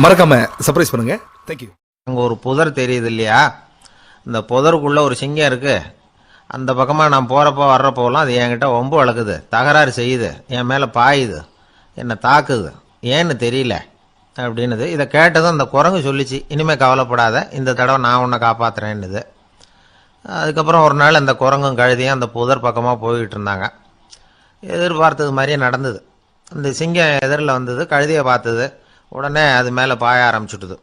மறக்காம சர்ப்ரைஸ் பண்ணுங்க. தேங்க்யூ. அங்கே ஒரு புதர் தெரியுது இல்லையா, இந்த புதருக்குள்ளே ஒரு சிங்கம் இருக்கு. அந்த பக்கமாக நான் போகிறப்போ வர்றப்போலாம் அது என்கிட்ட ஒம்பு வளர்க்குது, தகராறு செய்யுது, என் மேலே பாயுது, என்னை தாக்குது, ஏன்னு தெரியல அப்படின்னுது. இதை கேட்டதும் அந்த குரங்கு சொல்லிச்சு, இனிமேல் கவலைப்படாத, இந்த தடவை நான் உன்னை காப்பாற்றுறேன்னுது. அதுக்கப்புறம் ஒரு நாள் அந்த குரங்கும் கழுதியும் அந்த புதர் பக்கமாக போய்கிட்டு இருந்தாங்க. எதிர்பார்த்தது மாதிரியே நடந்தது. அந்த சிங்கம் எதிரில் வந்தது, கழுதியை பார்த்தது, உடனே அது மேலே பாய ஆரம்பிச்சுட்டுது.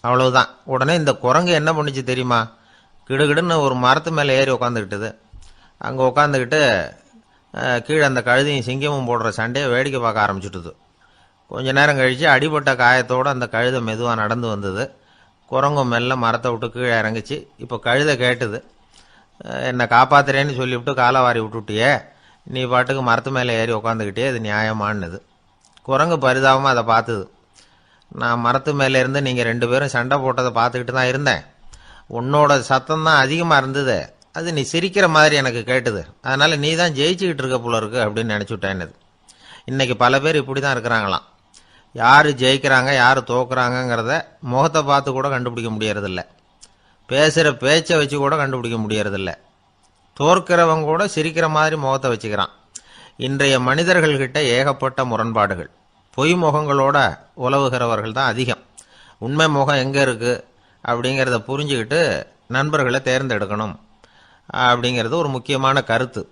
அவ்வளவுதான். உடனே இந்த குரங்கு என்ன பண்ணிச்சு தெரியுமா, கிடுகிடுன்னு ஒரு மரத்து மேலே ஏறி உட்காந்துக்கிட்டுது. அங்கே உட்காந்துக்கிட்டு கீழே அந்த கழுதியும் சிங்கமும் போடுற சண்டையை வேடிக்கை பார்க்க ஆரம்பிச்சுட்டுது. கொஞ்ச நேரம் கழித்து அடிபட்ட காயத்தோடு அந்த கழுதை மெதுவாக நடந்து வந்தது. குரங்கும் மெல்ல மரத்தை விட்டு கீழே இறங்குச்சு. இப்போ கழுதை கேட்டுது, என்னை காப்பாத்துறேன்னு சொல்லிவிட்டு காலை வாரி விட்டுட்டியே, நீ பாட்டுக்கு மரத்து மேலே ஏறி உட்காந்துக்கிட்டே, அது நியாயமானது. குரங்கு பரிதாபமாக அதை பார்த்துது. நான் மரத்து மேலே இருந்து நீங்கள் 2 பேரும் சண்டை போட்டதை பார்த்துக்கிட்டு தான் இருந்தேன். உன்னோட சத்தம் தான் அதிகமாக இருந்தது, அது நீ சிரிக்கிற மாதிரி எனக்கு கேட்டுது, அதனால் நீ தான் ஜெயிச்சுக்கிட்டு இருக்க போல இருக்கு அப்படின்னு நினச்சுட்டேன்னுது. இன்றைக்கி பல பேர் இப்படி தான் இருக்கிறாங்களாம். யார் ஜெயிக்கிறாங்க யார் தோக்குறாங்கங்கிறத முகத்தை பார்த்து கூட கண்டுபிடிக்க முடியறதில்ல, பேசுகிற பேச்சை வச்சு கூட கண்டுபிடிக்க முடியறதில்ல. தோற்கிறவங்க கூட சிரிக்கிற மாதிரி முகத்தை வச்சுக்கிறான். இன்றைய மனிதர்கள்கிட்ட ஏகப்பட்ட முரண்பாடுகள். பொய் முகங்களோட உலவுகிறவர்கள் தான் அதிகம். உண்மை முகம் எங்கே இருக்குது அப்படிங்கிறத புரிஞ்சுக்கிட்டு நண்பர்களை தேர்ந்தெடுக்கணும் அப்படிங்கிறது ஒரு முக்கியமான கருத்து.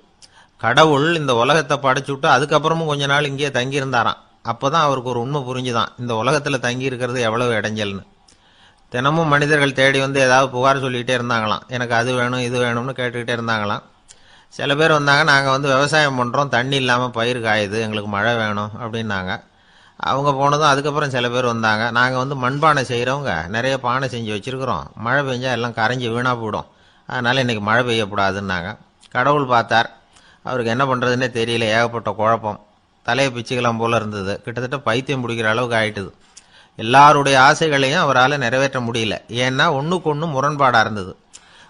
கடவுள் இந்த உலகத்தை படைச்சுட்டு அதுக்கப்புறமும் கொஞ்ச நாள் இங்கேயே தங்கியிருந்தாராம். அப்போ தான் அவருக்கு ஒரு உண்மை புரிஞ்சுதான், இந்த உலகத்தில் தங்கி இருக்கிறது எவ்வளவு இடைஞ்சல்னு. தினமும் மனிதர்கள் தேடி வந்து ஏதாவது புகார் சொல்லிக்கிட்டே இருந்தாங்களாம். எனக்கு அது வேணும் இது வேணும்னு கேட்டுக்கிட்டே இருந்தாங்களாம். சில பேர் வந்தாங்க, நாங்கள் வந்து விவசாயம் பண்ணுறோம், தண்ணி இல்லாமல் பயிர் காயுது, எங்களுக்கு மழை வேணும் அப்படின்னாங்க. அவங்க போனதும் அதுக்கப்புறம் சில பேர் வந்தாங்க, நாங்கள் வந்து மண்பானை செய்கிறவங்க, நிறைய பானை செஞ்சு வச்சுருக்குறோம், மழை பெஞ்சால் எல்லாம் கரைஞ்சி வீணாக போயிடும், அதனால் இன்றைக்கி மழை பெய்யக்கூடாதுன்னாங்க. கடவுள் பார்த்தார், அவருக்கு என்ன பண்ணுறதுன்னே தெரியல, ஏகப்பட்ட குழப்பம், தலையை பிச்சுக்கலாம் போல் இருந்தது, கிட்டத்தட்ட பைத்தியம் பிடிக்கிற அளவுக்கு ஆயிட்டுது. எல்லாருடைய ஆசைகளையும் அவரால் நிறைவேற்ற முடியல, ஏன்னா ஒன்றுக்கு ஒன்று முரண்பாடாக இருந்தது.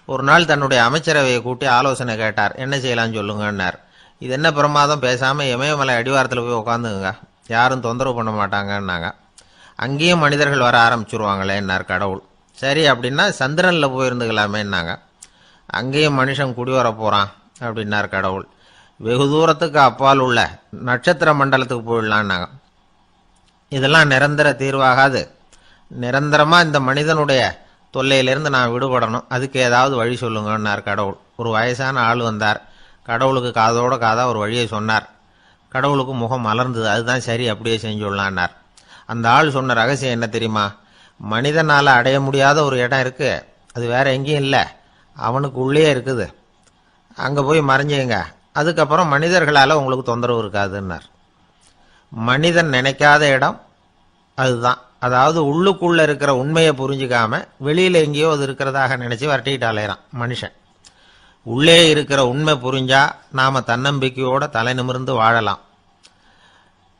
ஒரு நாள் தன்னுடைய அமைச்சரவையை கூட்டி ஆலோசனை கேட்டார், என்ன செய்யலாம்னு சொல்லுங்கன்னார். இது என்ன பிரமாதம், பேசாமல் இமயமலை அடிவாரத்தில் போய் உட்காந்துங்க, யாரும் தொந்தரவு பண்ண மாட்டாங்கன்னாங்க. அங்கேயும் மனிதர்கள் வர ஆரம்பிச்சுருவாங்களேன்னார் கடவுள். சரி அப்படின்னா சந்திரனில் போயிருந்துக்கலாமேன்னாங்க. அங்கேயும் மனுஷன் குடி வர போகிறான் அப்படின்னார் கடவுள். வெகு தூரத்துக்கு அப்பால் உள்ள நட்சத்திர மண்டலத்துக்கு போயிடலான்னாங்க. இதெல்லாம் நிரந்தர தீர்வாகாது, நிரந்தரமாக இந்த மனிதனுடைய தொல்லையிலேருந்து நான் விடுபடணும், அதுக்கு ஏதாவது வழி சொல்லுங்கன்னார் கடவுள். ஒரு வயசான ஆள் வந்தார். கடவுளுக்கு காதோட காதாக ஒரு வழியை சொன்னார். கடவுளுக்கு முகம் மலர்ந்தது. அதுதான் சரி, அப்படியே செஞ்சுடலான்னார். அந்த ஆள் சொன்ன ரகசியம் என்ன தெரியுமா, மனிதனால் அடைய முடியாத ஒரு இடம் இருக்குது, அது வேற எங்கேயும் இல்லை, அவனுக்கு உள்ளே இருக்குது, அங்கே போய் மறைஞ்சுங்க, அதுக்கப்புறம் மனிதர்களால் உங்களுக்கு தொந்தரவு இருக்காதுன்னார். மனிதன் நினைக்காத இடம் அதுதான். அதாவது உள்ளுக்குள்ளே இருக்கிற உண்மையை புரிஞ்சிக்காம வெளியில் எங்கேயோ அது இருக்கிறதாக நினச்சி வரட்டிக்கிட்டு அலையிறான் மனுஷன். உள்ளே இருக்கிற உண்மை புரிஞ்சா நாம் தன்னம்பிக்கையோட தலை நிமிர்ந்து வாழலாம்.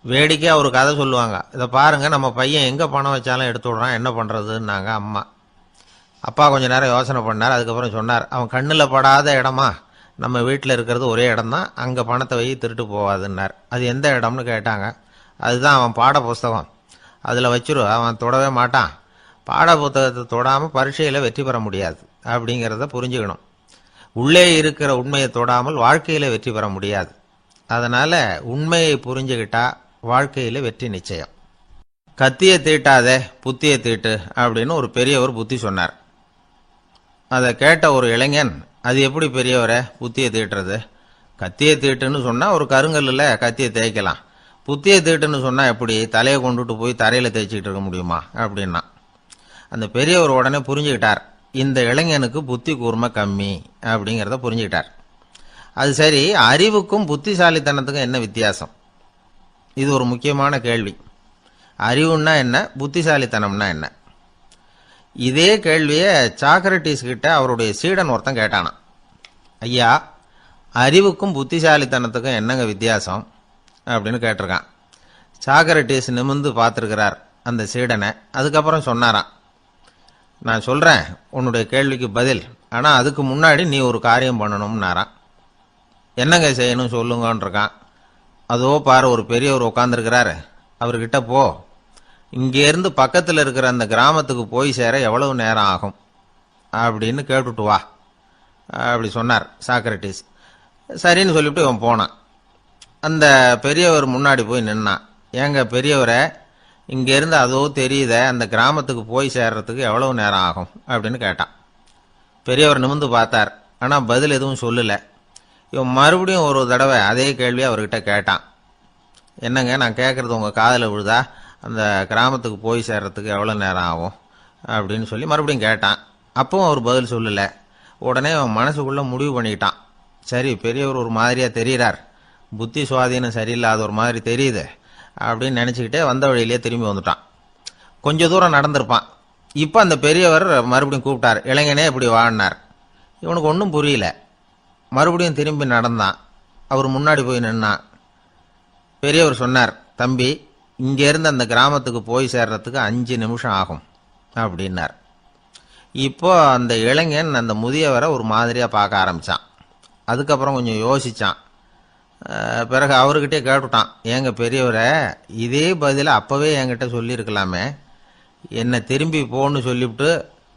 வேடிக்கையாக ஒரு கதை சொல்லுவாங்க, இதை பாருங்கள், நம்ம பையன் எங்கே பணம் வச்சாலும் எடுத்து விட்றான், என்ன பண்ணுறதுன்னாங்க அம்மா. அப்பா கொஞ்சம் நேரம் யோசனை பண்ணார். அதுக்கப்புறம் சொன்னார், அவன் கண்ணில் படாத இடமா, நம்ம வீட்டில் இருக்கிறது ஒரே இடம்தான், அங்கே பணத்தை வை திருட்டு போவாதுன்னார். அது எந்த இடம்னு கேட்டாங்க. அதுதான் அவன் பாட புஸ்தகம், அதில் வச்சிரு, அவன் தொடவே மாட்டான், பாட புத்தகத்தை தொடாமல் பரீட்சையில் வெற்றி பெற முடியாது அப்படிங்கிறத புரிஞ்சுக்கணும். உள்ளே இருக்கிற உண்மையை தொடாமல் வாழ்க்கையில் வெற்றி பெற முடியாது. அதனால் உண்மையை புரிஞ்சுக்கிட்டா வாழ்க்கையில் வெற்றி நிச்சயம். கத்தியை தீட்டாதே புத்தியை தீட்டு அப்படின்னு ஒரு பெரியவர் புத்தி சொன்னார். அதை கேட்ட ஒரு இளைஞன், அது எப்படி பெரியவரை புத்தியை தீட்டுறது, கத்தியை தீட்டுன்னு சொன்னால் ஒரு கருங்கல்லில் கத்தியை தேய்க்கலாம், புத்தியை தீட்டுன்னு சொன்னால் எப்படி தலையை கொண்டுட்டு போய் தரையில் தேய்ச்சிக்கிட்டு இருக்க முடியுமா அப்படின்னா. அந்த பெரியவர் உடனே புரிஞ்சுக்கிட்டார், இந்த இளைஞனுக்கு புத்தி கூர்மை கம்மி அப்படிங்கிறத புரிஞ்சுக்கிட்டார். அது சரி, அறிவுக்கும் புத்திசாலித்தனத்துக்கும் என்ன வித்தியாசம், இது ஒரு முக்கியமான கேள்வி. அறிவுன்னா என்ன, புத்திசாலித்தனம்னா என்ன? இதே கேள்வியை சாக்ரட்டிஸ் கிட்ட அவருடைய சீடன் ஒருத்தன் கேட்டானான். ஐயா, அறிவுக்கும் புத்திசாலித்தனத்துக்கும் என்னங்க வித்தியாசம் அப்படின்னு கேட்டிருக்கான். சாக்ரட்டிஸ் நிமிர்ந்து பார்த்துருக்கிறார் அந்த சீடனை. அதுக்கப்புறம் சொன்னாராம், நான் சொல்கிறேன் உன்னுடைய கேள்விக்கு பதில், ஆனால் அதுக்கு முன்னாடி நீ ஒரு காரியம் பண்ணணும்னாரான். என்னங்க செய்யணும் சொல்லுங்கன்னு இருக்கான். அதோ பாரு, ஒரு பெரியவர் உட்காந்துருக்கிறாரு, அவர்கிட்ட போ, இங்கேருந்து பக்கத்தில் இருக்கிற அந்த கிராமத்துக்கு போய் சேர எவ்வளவு நேரம் ஆகும் அப்படின்னு கேட்டுட்டு வா அப்படி சொன்னார் சாக்ரட்டிஸ். சரின்னு சொல்லிவிட்டு இவன் போனான். அந்த பெரியவர் முன்னாடி போய் நின்னான். ஏங்க பெரியவரை, இங்கேருந்து அதோ தெரியுத அந்த கிராமத்துக்கு போய் சேர்றதுக்கு எவ்வளவு நேரம் ஆகும் அப்படின்னு கேட்டான். பெரியவர் நிமிர்ந்து பார்த்தார். ஆனால் பதில் எதுவும் சொல்லலை. இவன் மறுபடியும் ஒரு தடவை அதே கேள்வியை அவர்கிட்ட கேட்டான். என்னங்க, நான் கேட்குறது உங்கள் காதில் விழுதா? அந்த கிராமத்துக்கு போய் சேர்றதுக்கு எவ்வளோ நேரம் ஆகும் அப்படின்னு சொல்லி மறுபடியும் கேட்டான். அப்பவும் அவர் பதில் சொல்லலை. உடனே அவன் மனசுக்குள்ளே முடிவு பண்ணிக்கிட்டான். சரி, பெரியவர் ஒரு மாதிரியாக தெரிகிறார், புத்தி சுவாதீனம் சரியில்லாத ஒரு மாதிரி தெரியுது அப்படின்னு நினச்சிக்கிட்டே வந்த வழியிலே திரும்பி வந்துட்டான். கொஞ்சம் தூரம் நடந்திருப்பான். இப்போ அந்த பெரியவர் மறுபடியும் கூப்பிட்டார். இளைஞனே இப்படி வாழ்னார். இவனுக்கு ஒன்றும் புரியல. மறுபடியும் திரும்பி நடந்தான். அவர் முன்னாடி போய் நின்னான். பெரியவர் சொன்னார், தம்பி, இங்கேருந்து அந்த கிராமத்துக்கு போய் சேர்றதுக்கு 5 நிமிஷம் ஆகும் அப்படின்னார். இப்போ அந்த இளைஞன் அந்த முதியவரை ஒரு மாதிரியாக பார்க்க ஆரம்பித்தான். அதுக்கப்புறம் கொஞ்சம் யோசித்தான். பிறகு அவர்கிட்டே கேட்டுட்டான், ஏங்க பெரியவரை, இதே பதிலை அப்போவே என்கிட்ட சொல்லியிருக்கலாமே. என்னை திரும்பி போன்னு சொல்லிவிட்டு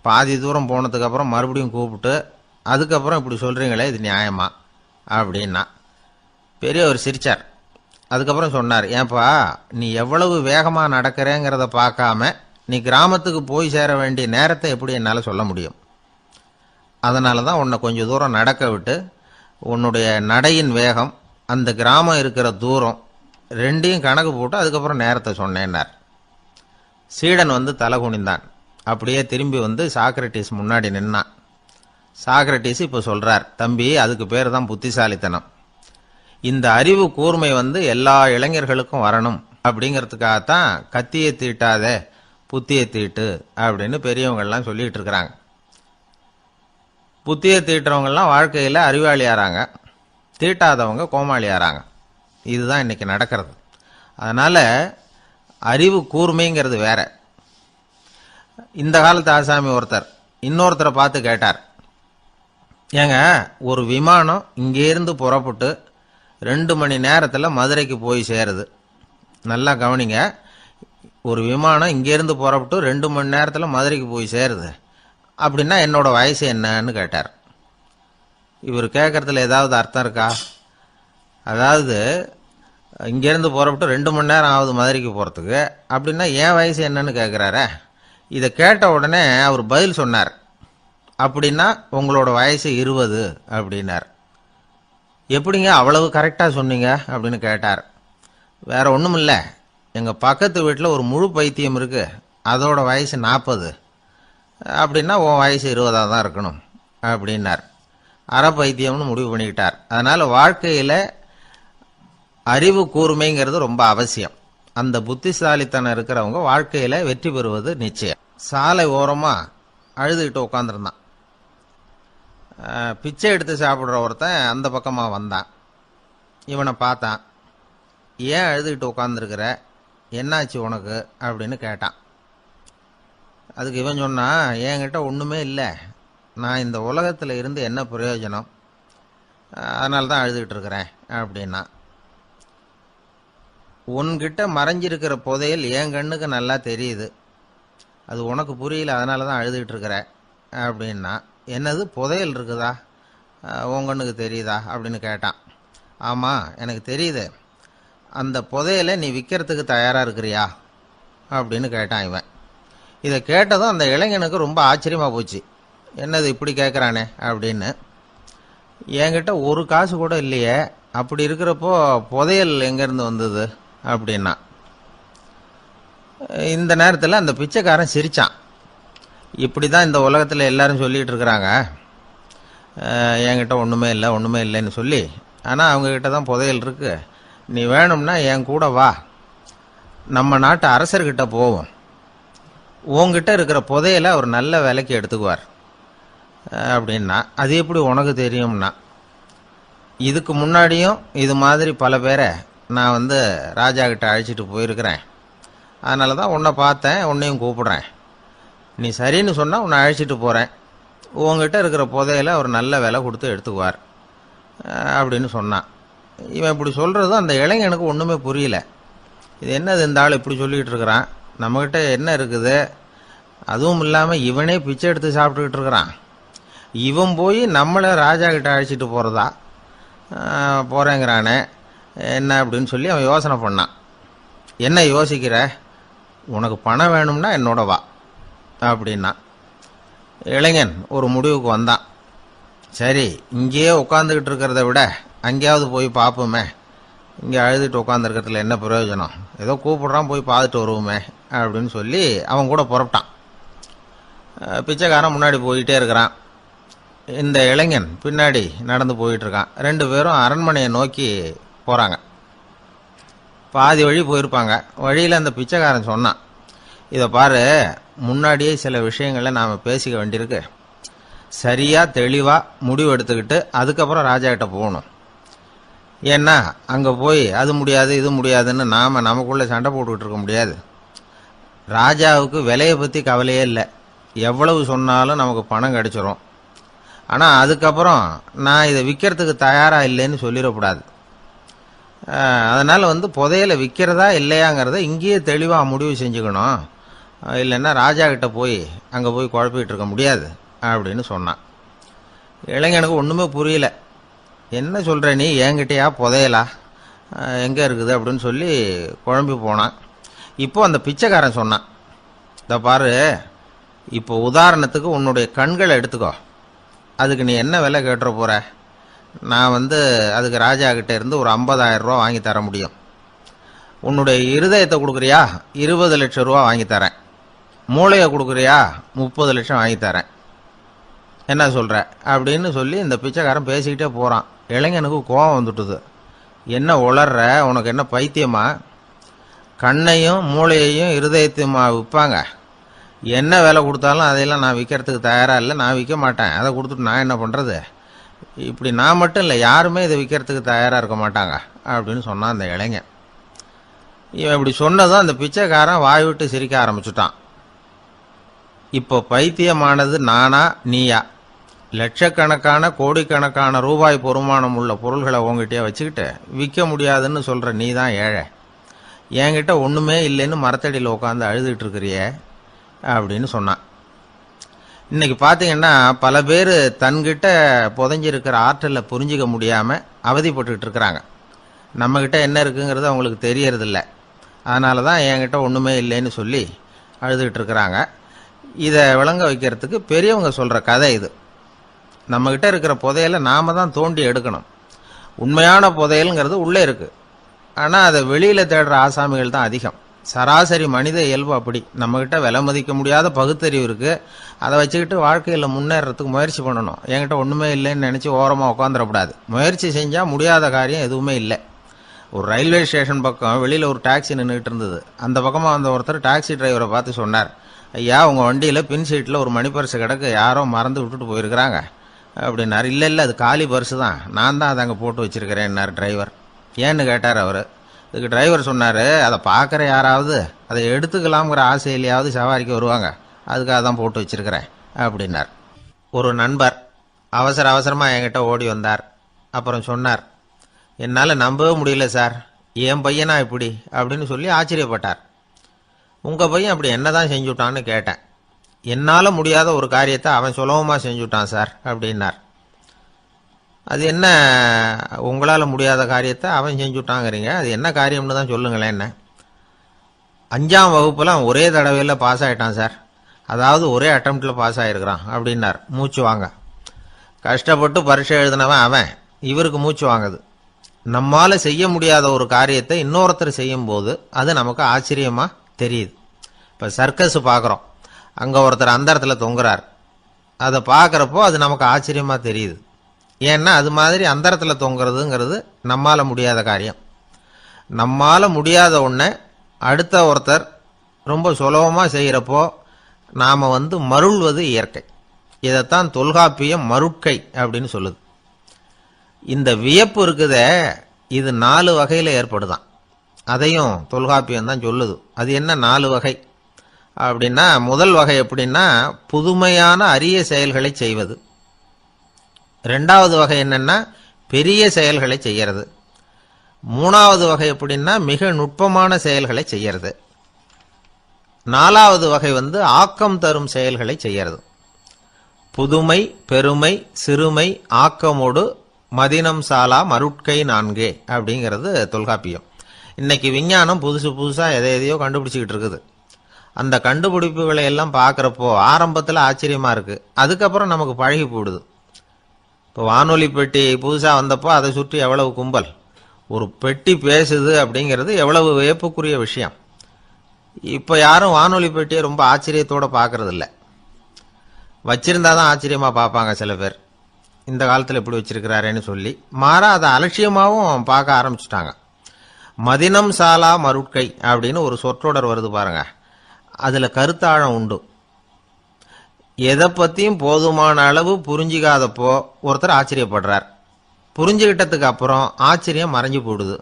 பாதி தூரம் போனதுக்கப்புறம் மறுபடியும் கூப்பிட்டு அதுக்கப்புறம் இப்படி சொல்கிறீங்களே, இது நியாயமா அப்படின்னா. பெரியவர் சிரிச்சார். அதுக்கப்புறம் சொன்னார், ஏன்பா, நீ எவ்வளவு வேகமாக நடக்கிறேங்கிறத பார்க்காம நீ கிராமத்துக்கு போய் சேர வேண்டிய நேரத்தை எப்படி என்னால் சொல்ல முடியும்? அதனால தான் உன்னை கொஞ்சம் தூரம் நடக்க விட்டு உன்னுடைய நடையின் வேகம், அந்த கிராமம் இருக்கிற தூரம் ரெண்டையும் கணக்கு போட்டு அதுக்கப்புறம் நேரத்தை சொன்னேன்னார். சீடன் வந்து தலை குனிந்தான். அப்படியே திரும்பி வந்து சாக்ரட்டிஸ் முன்னாடி நின்னான். சாக்ரட்டிஸ் இப்போ சொல்கிறார், தம்பி, அதுக்கு பேர் தான் புத்திசாலித்தனம். இந்த அறிவு கூர்மை வந்து எல்லா இளைஞர்களுக்கும் வரணும் அப்படிங்கிறதுக்காகத்தான் கத்தியை தீட்டாத புத்தியை தீட்டு அப்படின்னு பெரியவங்கள்லாம் சொல்லிகிட்டு இருக்கிறாங்க. புத்தியை தீட்டுறவங்கெல்லாம் வாழ்க்கையில் அறிவாளியாகிறாங்க, தீட்டாதவங்க கோமாளியாகிறாங்க. இதுதான் இன்னைக்கு நடக்கிறது. அதனால் அறிவு கூர்மைங்கிறது வேற. இந்த காலத்து ஆசாமி ஒருத்தர் இன்னொருத்தரை பார்த்து கேட்டார், ஏங்க, ஒரு விமானம் இங்கேருந்து புறப்பட்டு 2 மணி நேரத்தில் மதுரைக்கு போய் சேருது. நல்லா கவனிங்க, ஒரு விமானம் இங்கேருந்து புறப்பட்டு 2 மணி நேரத்தில் மதுரைக்கு போய் சேருது அப்படின்னா என்னோட வயசு என்னன்னு கேட்டார். இவர் கேட்குறதுல ஏதாவது அர்த்தம் இருக்கா? அதாவது இங்கேருந்து புறப்பட்டு 2 மணி நேரம் ஆகுது மதுரைக்கு போகிறதுக்கு, அப்படின்னா என் வயசு என்னன்னு கேட்குறாரு. இதை கேட்ட உடனே அவர் பதில் சொன்னார், அப்படின்னா உங்களோட வயசு 20 அப்படின்னார். எப்படிங்க அவ்வளவு கரெக்டாக சொன்னீங்க அப்படின்னு கேட்டார். வேற ஒன்றும் இல்லை, எங்கள் பக்கத்து வீட்டில் ஒரு முழு பைத்தியம் இருக்கு, அதோட வயசு 40, அப்படின்னா உன் வயசு 20 தான் இருக்கணும் அப்படின்னார். அரை பைத்தியம்னு முடிவு பண்ணிக்கிட்டார். அதனால் வாழ்க்கையில் அறிவு கூர்மைங்கிறது ரொம்ப அவசியம். அந்த புத்திசாலித்தனம் இருக்கிறவங்க வாழ்க்கையில் வெற்றி பெறுவது நிச்சயம். சாலை ஓரமாக அழுதுகிட்டு உட்காந்துருந்தான். பிச்சை எடுத்து சாப்பிட்ற ஒருத்தன் அந்த பக்கமாக வந்தான். இவனை பார்த்தான். ஏன் அழுதுகிட்டு உட்காந்துருக்கிற, என்னாச்சு உனக்கு அப்படின்னு கேட்டான். அதுக்கு இவன் சொன்னான், என்கிட்ட ஒன்றுமே இல்லை, நான் இந்த உலகத்தில் இருந்து என்ன பிரயோஜனம், அதனால தான் அழுதுகிட்டு இருக்கிறேன் அப்படின்னா. உன்கிட்ட மறைஞ்சிருக்கிற புதையல் என் கண்ணுக்கு நல்லா தெரியுது, அது உனக்கு புரியல, அதனால தான் அழுதுகிட்டு இருக்கிற அப்படின்னா. என்னது, புதையல் இருக்குதா, உன் கண்ணுக்கு தெரியுதா அப்படின்னு கேட்டான். ஆமாம், எனக்கு தெரியுது. அந்த புதையலை நீ விற்கிறதுக்கு தயாராக இருக்கிறியா அப்படின்னு கேட்டான் இவன். இதை கேட்டதும் அந்த இளைஞனுக்கு ரொம்ப ஆச்சரியமாக போச்சு. என்னது இப்படி கேட்குறானே அப்படின்னு. என்கிட்ட ஒரு காசு கூட இல்லையே, அப்படி இருக்கிறப்போ புதையல் எங்கேருந்து வந்தது அப்படின்னா. இந்த நேரத்தில் அந்த பிச்சைக்காரன் சிரித்தான். இப்படி தான் இந்த உலகத்தில் எல்லாரும் சொல்லிகிட்டு இருக்கிறாங்க, என்கிட்ட ஒன்றுமே இல்லை ஒன்றுமே இல்லைன்னு சொல்லி. ஆனால் அவங்கக்கிட்ட தான் புதையல் இருக்குது. நீ வேணும்னா என் கூட வா, நம்ம நாட்டு அரசர்கிட்ட போவோம், உங்ககிட்ட இருக்கிற புதையலை அவர் நல்ல விலைக்கு எடுத்துக்குவார் அப்படின்னா. அது எப்படி உனக்கு தெரியும்னா, இதுக்கு முன்னாடியும் இது மாதிரி பல பேரை நான் ராஜா கிட்ட அழைச்சிட்டு போயிருக்கிறேன், அதனால தான் உன்னை பார்த்தேன், உன்னையும் கூப்பிடுறேன். நீ சரின்னு சொன்னால் உன்னை அழைச்சிட்டு போகிறேன், உங்ககிட்ட இருக்கிற புதையலை அவர் நல்ல விலை கொடுத்து எடுத்துக்குவார் அப்படின்னு சொன்னான். இவன் இப்படி சொல்கிறது அந்த இளைஞனுக்கு ஒன்றுமே புரியல. இது என்னது, இந்த ஆள் இப்படி சொல்லிகிட்டு இருக்கிறான், நம்மகிட்ட என்ன இருக்குது? அதுவும் இல்லாமல் இவனே பிச்சை எடுத்து சாப்பிட்டுக்கிட்டு இருக்கிறான். இவன் போய் நம்மளை ராஜா கிட்ட அழைச்சிட்டு போகிறதா போகிறேங்கிறானே என்ன அப்படின்னு சொல்லி அவன் யோசனை பண்ணான். என்ன யோசிக்கிற? உனக்கு பணம் வேணும்னா என்னோட வா அப்படின்னா. இளைஞன் ஒரு முடிவுக்கு வந்தான். சரி, இங்கேயே உட்காந்துக்கிட்டு இருக்கிறத விட அங்கேயாவது போய் பார்ப்போமே, இங்கே அழுதுட்டு உட்காந்துருக்கிறதுல என்ன பிரயோஜனம், ஏதோ கூப்பிடுறான் போய் பார்த்துட்டு வருவோமே அப்படின்னு சொல்லி அவன் கூட புறப்பட்டான். பிச்சைக்காரன் முன்னாடி போயிட்டே இருக்கிறான், இந்த இளைஞன் பின்னாடி நடந்து போயிட்டுருக்கான். 2 பேரும் அரண்மனையை நோக்கி போகிறாங்க. பாதி வழி போயிருப்பாங்க. வழியில் அந்த பிச்சைக்காரன் சொன்னான், இதை பாரு, முன்னாடியே சில விஷயங்களை நாம் பேசிக்க வேண்டியிருக்கு. சரியாக தெளிவாக முடிவு எடுத்துக்கிட்டு அதுக்கப்புறம் ராஜா கிட்ட போகணும். ஏன்னா அங்கே போய் அது முடியாது இது முடியாதுன்னு நாம் நமக்குள்ளே சண்டை போட்டுக்கிட்டு இருக்க முடியாது. ராஜாவுக்கு விலையை பற்றி கவலையே இல்லை, எவ்வளவு சொன்னாலும் நமக்கு பணம் கிடைச்சிரும். ஆனால் அதுக்கப்புறம் நான் இதை விற்கிறதுக்கு தயாராக இல்லைன்னு சொல்லிடக்கூடாது. அதனால் புதையலை விற்கிறதா இல்லையாங்கிறத இங்கேயே தெளிவாக முடிவு செஞ்சுக்கணும். இல்லைன்னா ராஜா கிட்ட போய் அங்கே போய் குழப்பிக்கிட்டு இருக்க முடியாது அப்படின்னு சொன்னான். இளைஞனுக்கு ஒன்றுமே புரியல. என்ன சொல்கிற நீ? என்கிட்டயா புதையலா? எங்கே இருக்குது அப்படின்னு சொல்லி குழம்பி போனான். இப்போ அந்த பிச்சைக்காரன் சொன்னான், இதை பாரு, இப்போ உதாரணத்துக்கு உன்னுடைய கண்களை எடுத்துக்கோ. அதுக்கு நீ என்ன விலை கேட்டுற போகிற? நான் அதுக்கு ராஜா கிட்ட இருந்து ஒரு 50,000 ரூபா வாங்கி தர முடியும். உன்னுடைய இருதயத்தை கொடுக்குறியா? 20 லட்சம் ரூபா வாங்கி தரேன். மூளையை கொடுக்குறியா? 30 லட்சம் வாங்கி தரேன். என்ன சொல்கிற அப்படின்னு சொல்லி இந்த பிச்சைக்காரன் பேசிக்கிட்டே போகிறான். இளைஞனுக்கு கோபம் வந்துட்டுது. என்ன உளர்ற? உனக்கு என்ன பைத்தியமா? கண்ணையும் மூளையையும் இருதயத்தையுமா விற்பாங்க? என்ன விலை கொடுத்தாலும் அதையெல்லாம் நான் விற்கிறதுக்கு தயாராக இல்லை, நான் விற்க மாட்டேன். அதை கொடுத்துட்டு நான் என்ன பண்ணுறது? இப்படி நான் மட்டும் இல்லை, யாருமே இதை விற்கிறதுக்கு தயாராக இருக்க மாட்டாங்க அப்படின்னு சொன்னான் அந்த இளைஞன். இவன் இப்படி சொன்னதும் அந்த பிச்சைக்காரன் வாய் விட்டு சிரிக்க ஆரம்பிச்சுட்டான். இப்போ பைத்தியமானது நானா நீயா? லட்சக்கணக்கான கோடிக்கணக்கான ரூபாய் பொறுமானம் உள்ள பொருள்களை உங்ககிட்டயே வச்சுக்கிட்டு விற்க முடியாதுன்னு சொல்கிற நீ தான் ஏழை. என்கிட்ட ஒன்றுமே இல்லைன்னு மரத்தடியில் உட்காந்து அழுதுகிட்டு இருக்கிறியே அப்படின்னு சொன்னான். இன்னைக்கு பார்த்தீங்கன்னா பல பேர் தன்கிட்ட புதைஞ்சிருக்கிற ஆற்றலை புரிஞ்சிக்க முடியாமல் அவதிப்பட்டுக்கிட்டு இருக்கிறாங்க. நம்மக்கிட்ட என்ன இருக்குங்கிறது அவங்களுக்கு தெரியறதில்ல. அதனால தான் என்கிட்ட ஒன்றுமே இல்லைன்னு சொல்லி அழுதுகிட்டு இருக்கிறாங்க. இதை விளங்க வைக்கிறதுக்கு பெரியவங்க சொல்கிற கதை இது. நம்மக்கிட்ட இருக்கிற புதையலை நாம் தான் தோண்டி எடுக்கணும். உண்மையான புதையலுங்கிறது உள்ளே இருக்குது, ஆனால் அதை வெளியில் தேடுற ஆசாமிகள் தான் அதிகம். சராசரி மனித இயல்பு அப்படி. நம்மக்கிட்ட விலை மதிக்க முடியாத பகுத்தறிவு இருக்குது, அதை வச்சுக்கிட்டு வாழ்க்கையில் முன்னேறதுக்கு முயற்சி பண்ணணும். என்கிட்ட ஒன்றுமே இல்லைன்னு நினச்சி ஓரமாக உட்காந்துடக்கூடாது. முயற்சி செஞ்சால் முடியாத காரியம் எதுவுமே இல்லை. ஒரு ரயில்வே ஸ்டேஷன் பக்கம் வெளியில் ஒரு டாக்ஸி நின்றுட்டு இருந்தது. அந்த பக்கமாக வந்த ஒருத்தர் டாக்ஸி டிரைவரை பார்த்து சொன்னார், ஐயா, உங்கள் வண்டியில் பின் சீட்டில் ஒரு மணி பர்ஸு கிடக்கு, யாரோ மறந்து விட்டுட்டு போயிருக்கிறாங்க அப்படின்னாரு. இல்லை அது காலி பர்ஸு தான், நான் தான் அதை அங்கே போட்டு வச்சிருக்கிறேன்னார் டிரைவர். ஏன்னு கேட்டார் அவர். இதுக்கு டிரைவர் சொன்னார், அதை பார்க்குற யாராவது அதை எடுத்துக்கலாம்ங்கிற ஆசையிலையாவது சவாரிக்கு வருவாங்க, அதுக்காக தான் போட்டு வச்சிருக்கிறேன் அப்படின்னார். ஒரு நண்பர் அவசரமாக என்கிட்ட ஓடி வந்தார். அப்புறம் சொன்னார், என்னால் நம்பவே முடியல சார், என் பையனா இப்படி அப்படின்னு சொல்லி ஆச்சரியப்பட்டார். உங்கள் பையன் அப்படி என்ன தான் செஞ்சுட்டான்னு கேட்டேன். என்னால் முடியாத ஒரு காரியத்தை அவன் சுலபமாக செஞ்சுட்டான் சார் அப்படின்னார். அது என்ன, உங்களால் முடியாத காரியத்தை அவன் செஞ்சுட்டாங்கிறீங்க, அது என்ன காரியம்னு தான் சொல்லுங்களேன். என்ன 5ஆம் வகுப்பில் அவன் ஒரே தடவையில் பாஸ் ஆகிட்டான் சார், அதாவது ஒரே அட்டம்ப்டில் பாஸ் ஆகிருக்கிறான் அப்படின்னார். மூச்சு வாங்க. கஷ்டப்பட்டு பரீட்சை எழுதினவன் அவன், இவருக்கு மூச்சு வாங்குது. நம்மால் செய்ய முடியாத ஒரு காரியத்தை இன்னொருத்தர் செய்யும்போது அது நமக்கு ஆச்சரியமாக தெரியுது. இப்போ சர்க்கஸ் பார்க்குறோம், அங்கே ஒருத்தர் அந்த இடத்துல தொங்குறார். அதை பார்க்குறப்போ அது நமக்கு ஆச்சரியமாக தெரியுது. ஏன்னா அது மாதிரி அந்த இடத்துல தொங்குறதுங்கிறது நம்மால் முடியாத காரியம். நம்மால் முடியாத ஒன்றை அடுத்த ஒருத்தர் ரொம்ப சுலபமாக செய்கிறப்போ நாம் மருள்வது இயற்கை. இதைத்தான் தொல்காப்பியம் மருட்கை அப்படின்னு சொல்லுது. இந்த வியப்பு இருக்குதே, இது 4 வகையில் ஏற்படுதான். அதையும் தொல்காப்பியம் தான் சொல்லுது. அது என்ன 4 வகை அப்படின்னா, முதல் வகை எப்படின்னா புதுமையான அரிய செயல்களை செய்வது. 2வது வகை என்னன்னா பெரிய செயல்களை செய்யறது. 3வது வகை எப்படின்னா மிக நுட்பமான செயல்களை செய்யறது. 4வது வகை ஆக்கம் தரும் செயல்களை செய்யறது. புதுமை, பெருமை, சிறுமை, ஆக்கமோடு மதினம் சாலா மருட்கை நான்கே அப்படிங்கிறது தொல்காப்பியம். இன்னைக்கு விஞ்ஞானம் புதுசா எதையோ கண்டுபிடிச்சிக்கிட்டு இருக்குது. அந்த கண்டுபிடிப்புகளை எல்லாம் பார்க்குறப்போ ஆரம்பத்தில் ஆச்சரியமா இருக்கு, அதுக்கப்புறம் நமக்கு பழகி போடுது. இப்போ வானொலி பெட்டி புதுசாக வந்தப்போ அதை சுற்றி எவ்வளவு கும்பல், ஒரு பெட்டி பேசுது அப்படிங்கிறது எவ்வளவு வியப்புக்குரிய விஷயம். இப்போ யாரும் வானொலி பெட்டியை ரொம்ப ஆச்சரியத்தோடு பார்க்கறது இல்லை. வச்சிருந்தா தான் ஆச்சரியமாக பார்ப்பாங்க சில பேர், இந்த காலத்தில் எப்படி வச்சிருக்கிறாரேன்னு சொல்லி. மாறா அதை அலட்சியமாகவும் பார்க்க ஆரம்பிச்சுட்டாங்க. மதினம் சாலா மருட்கை அப்படின்னு ஒரு சொற்றொடர் வருது பாருங்க, அதில் கருத்தாழம் உண்டு. எதை பற்றியும் போதுமான அளவு புரிஞ்சிக்காதப்போ ஒருத்தர் ஆச்சரியப்படுறார். புரிஞ்சுக்கிட்டதுக்கு அப்புறம் ஆச்சரியம் மறைஞ்சு போடுது.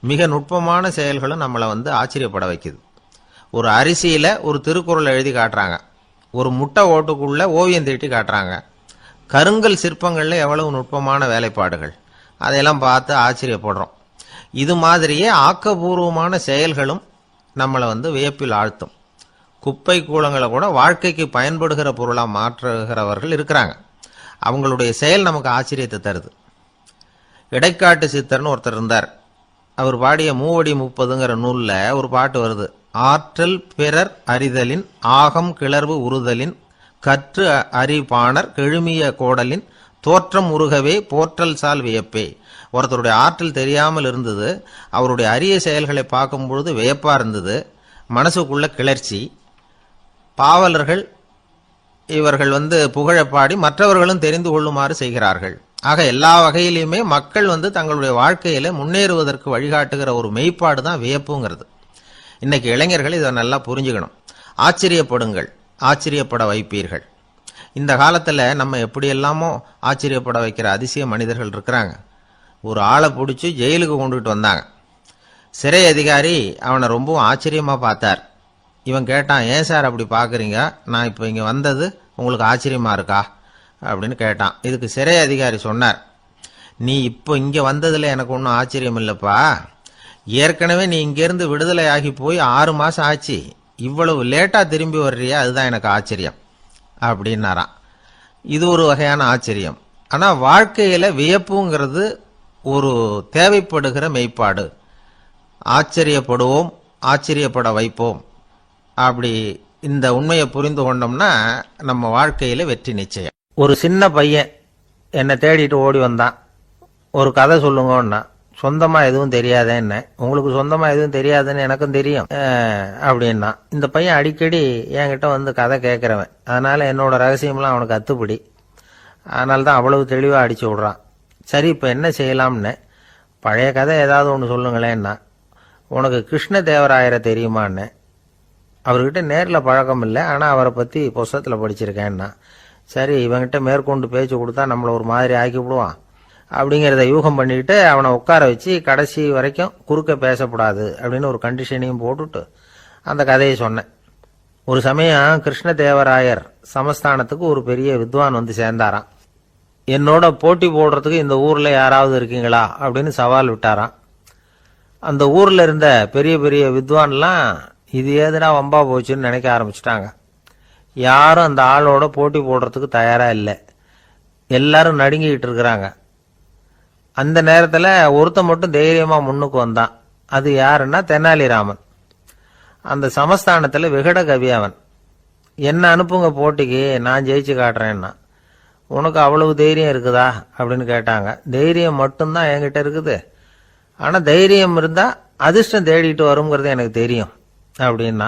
மிக நுட்பமான செயல்களும் நம்மளை ஆச்சரியப்பட வைக்குது. ஒரு அரிசியில் ஒரு திருக்குறள் எழுதி காட்டுறாங்க, ஒரு முட்டை ஓட்டுக்குள்ள ஓவியம் தீட்டி காட்டுறாங்க. கருங்கல் சிற்பங்களில் எவ்வளவு நுட்பமான வேலைப்பாடுகள், அதையெல்லாம் பார்த்து ஆச்சரியப்படுறோம். இது மாதிரியே ஆக்கப்பூர்வமான செயல்களும் நம்மளை வியப்பில் ஆழ்த்தும். குப்பை கூலங்களை கூட வாழ்க்கைக்கு பயன்படுகிற பொருளாக மாற்றுகிறவர்கள் இருக்கிறாங்க. அவங்களுடைய செயல் நமக்கு ஆச்சரியத்தை தருது. இடைக்காட்டு சித்தர்னு ஒருத்தர் இருந்தார். அவர் பாடிய மூவடி 30ங்கிற நூலில் ஒரு பாட்டு வருது. ஆற்றல் பிறர் அறிதலின் ஆகம் கிளர்வு உறுதலின் கற்று அறிபாணர் கெழுமிய கோடலின் தோற்றம் உருகவே போற்றல் சால் வியப்பே. ஒருத்தருடைய ஆற்றல் தெரியாமல் இருந்தது, அவருடைய அரிய செயல்களை பார்க்கும் பொழுது வியப்பா இருந்தது, மனசுக்குள்ள கிளர்ச்சி. பாவலர்கள் இவர்கள் புகழப்பாடி மற்றவர்களும் தெரிந்து கொள்ளுமாறு செய்கிறார்கள். ஆக எல்லா வகையிலுமே மக்கள் தங்களுடைய வாழ்க்கையில முன்னேறுவதற்கு வழிகாட்டுகிற ஒரு மெய்ப்பாடு தான் வியப்புங்கிறது. இன்னைக்கு இளைஞர்கள் இதை நல்லா புரிஞ்சுக்கணும். ஆச்சரியப்படுங்கள், ஆச்சரியப்பட வைப்பீர்கள். இந்த காலத்தில் நம்ம எப்படியெல்லாமோ ஆச்சரியப்பட வைக்கிற அதிசய மனிதர்கள் இருக்கிறாங்க. ஒரு ஆளை பிடிச்சி ஜெயிலுக்கு கொண்டுகிட்டு வந்தாங்க. சிறை அதிகாரி அவனை ரொம்பவும் ஆச்சரியமாக பார்த்தார். இவன் கேட்டான், ஏன் சார் அப்படி பார்க்குறீங்க, நான் இப்போ இங்கே வந்தது உங்களுக்கு ஆச்சரியமாக இருக்கா அப்படின்னு கேட்டான். இதுக்கு சிறை அதிகாரி சொன்னார், நீ இப்போ இங்கே வந்ததில் எனக்கு ஒன்றும் ஆச்சரியம் இல்லைப்பா, ஏற்கனவே நீ இங்கேருந்து விடுதலை ஆகி போய் 6 மாதம் ஆச்சு, இவ்வளவு லேட்டாக திரும்பி வர்றியா, அதுதான் எனக்கு ஆச்சரியம் அப்படின்னாராம். இது ஒரு வகையான ஆச்சரியம். ஆனால் வாழ்க்கையில் வியப்புங்கிறது ஒரு தேவைப்படுகிற மெய்ப்பாடு. ஆச்சரியப்படுவோம், ஆச்சரியப்பட வைப்போம். அப்படி இந்த உண்மையை புரிந்து கொண்டோம்னா நம்ம வாழ்க்கையில வெற்றி நிச்சயம். ஒரு சின்ன பையன் என்னை தேடிட்டு ஓடி வந்தான். ஒரு கதை சொல்லுங்கன்னா, சொந்தமா எதுவும் தெரியாதேன்னு. உங்களுக்கு சொந்தமா எதுவும் தெரியாதுன்னு எனக்கும் தெரியும் அப்படின்னா. இந்த பையன் அடிக்கடி என்கிட்ட கதை கேட்கிறவன், அதனால என்னோட ரகசியம்லாம் அவனுக்கு அத்துப்படி. அதனால தான் அவ்வளவு தெளிவாக அடிச்சு விடுறான். சரி, இப்போ என்ன செய்யலாம்னு. பழைய கதை ஏதாவது ஒன்று சொல்லுங்களேன்னா. உனக்கு கிருஷ்ணதேவராயரை தெரியுமான்னு. அவர்கிட்ட நேரில் பழக்கம் இல்லை, ஆனால் அவரை பற்றி புஸ்தகத்தில் படிச்சிருக்கேன்னா. சரி, இவங்கிட்ட மேற்கொண்டு பேச்சு கொடுத்தா நம்மளை ஒரு மாதிரி ஆக்கி விடுவான் அப்படிங்கிறத யூகம் பண்ணிக்கிட்டு அவனை உட்கார வச்சு கடைசி வரைக்கும் குறுக்க பேசக்கூடாது அப்படின்னு ஒரு கண்டிஷனையும் போட்டுட்டு அந்த கதையை சொன்னேன். ஒரு சமயம் கிருஷ்ணதேவராயர் சமஸ்தானத்துக்கு ஒரு பெரிய வித்வான் சேர்ந்தாராம். என்னோட போட்டி போடுறதுக்கு இந்த ஊரில் யாராவது இருக்கீங்களா அப்படின்னு சவால் விட்டாராம். அந்த ஊரில் இருந்த பெரிய பெரிய வித்வான்லாம் இது ஏதுனா வம்பா போச்சுன்னு நினைக்க ஆரம்பிச்சிட்டாங்க. யாரும் அந்த ஆளோட போட்டி போடுறதுக்கு தயாராக இல்லை. எல்லாரும் நடுங்கிக்கிட்டு இருக்கிறாங்க. அந்த நேரத்தில் ஒருத்தன் மட்டும் தைரியமாக முன்னுக்கு வந்தான். அது யாருன்னா தெனாலிராமன். அந்த சமஸ்தானத்தில் விகட கவி அவன். என்ன அனுப்புங்க போட்டிக்கு, நான் ஜெயிச்சு காட்டுறேன்னா. உனக்கு அவ்வளவு தைரியம் இருக்குதா அப்படின்னு கேட்டாங்க. தைரியம் மட்டும்தான் என்கிட்ட இருக்குது, ஆனால் தைரியம் இருந்தால் அதிர்ஷ்டம் தேடிட்டு வருங்கிறது எனக்கு தெரியும் அப்படின்னா.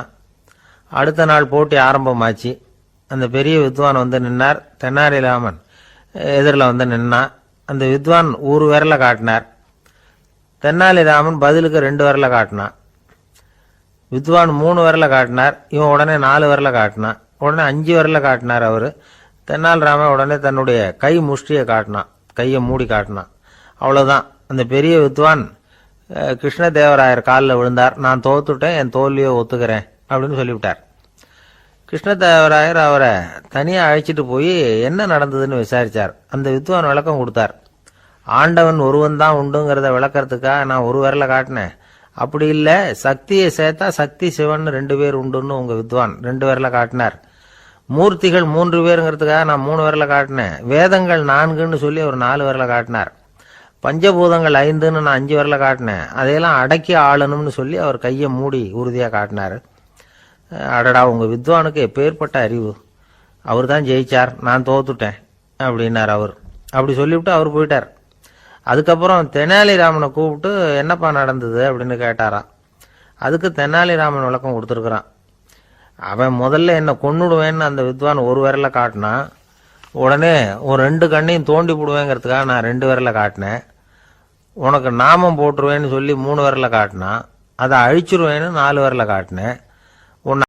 அடுத்த நாள் போட்டி ஆரம்பமாச்சு. அந்த பெரிய வித்வான் நின்னார். தெனாலிராமன் எதிரில் நின்னான். அந்த வித்வான் ஒரு விரலை காட்டினார். தெனாலிராமன் பதிலுக்கு 2 விரலை காட்டினான். வித்வான் 3 விரலை காட்டினார். இவன் உடனே 4 விரலை காட்டினான். உடனே 5 விரலை காட்டினார் அவர். தெனாலிராமன் உடனே தன்னுடைய கை முஷ்டியை காட்டினான், கையை மூடி காட்டினான். அவ்வளோதான். அந்த பெரிய வித்வான் கிருஷ்ணதேவராயர் காலில் விழுந்தார். நான் தோத்துட்டேன், என் தோல்வியை ஒத்துக்கிறேன் அப்படின்னு சொல்லிவிட்டார். கிருஷ்ணதேவராயர் அவரை தனியாக அழைச்சிட்டு போய் என்ன நடந்ததுன்னு விசாரிச்சார். அந்த வித்வான் விளக்கம் கொடுத்தார். ஆண்டவன் ஒருவன் தான் உண்டுங்கிறத விளக்கறதுக்காக நான் ஒரு விரலை காட்டினேன், அப்படி இல்லை, சக்தியை சேர்த்தா சக்தி சிவன் 2 பேர் உண்டுன்னு உங்க வித்வான் 2 விரல காட்டினார். மூர்த்திகள் 3 பேருங்கிறதுக்காக நான் 3 விரல காட்டினேன். வேதங்கள் 4ன்னு சொல்லி அவர் 4 விரல காட்டினார். பஞ்சபூதங்கள் 5ன்னு நான் 5 விரல காட்டினேன். அதையெல்லாம் அடக்கி ஆளணும்னு சொல்லி அவர் கையை மூடி உறுதியா காட்டினார். அடடா, உங்க வித்வானுக்கு எப்பேற்பட்ட அறிவு! அவர் தான் ஜெயிச்சார், நான் தோத்துட்டேன் அப்படின்னார் அவர். அப்படி சொல்லிவிட்டு அவர் போயிட்டார். அதுக்கப்புறம் தெனாலிராமனை கூப்பிட்டு என்னப்பா நடந்தது அப்படின்னு கேட்டாராம். அதுக்கு தெனாலிராமன் விளக்கம் கொடுத்துருக்குறான். அவன் முதல்ல என்ன கொன்னுடுவேன்னு அந்த வித்வான் 1 விரல காட்டினான். உடனே ஒரு 2 கண்ணையும் தோண்டி போடுவேங்கிறதுக்காக நான் 2 விரல காட்டினேன். உனக்கு நாமம் போட்டுருவேன்னு சொல்லி 3 விரல காட்டினான். அதை அழிச்சிருவேன்னு 4 விரல காட்டினேன்.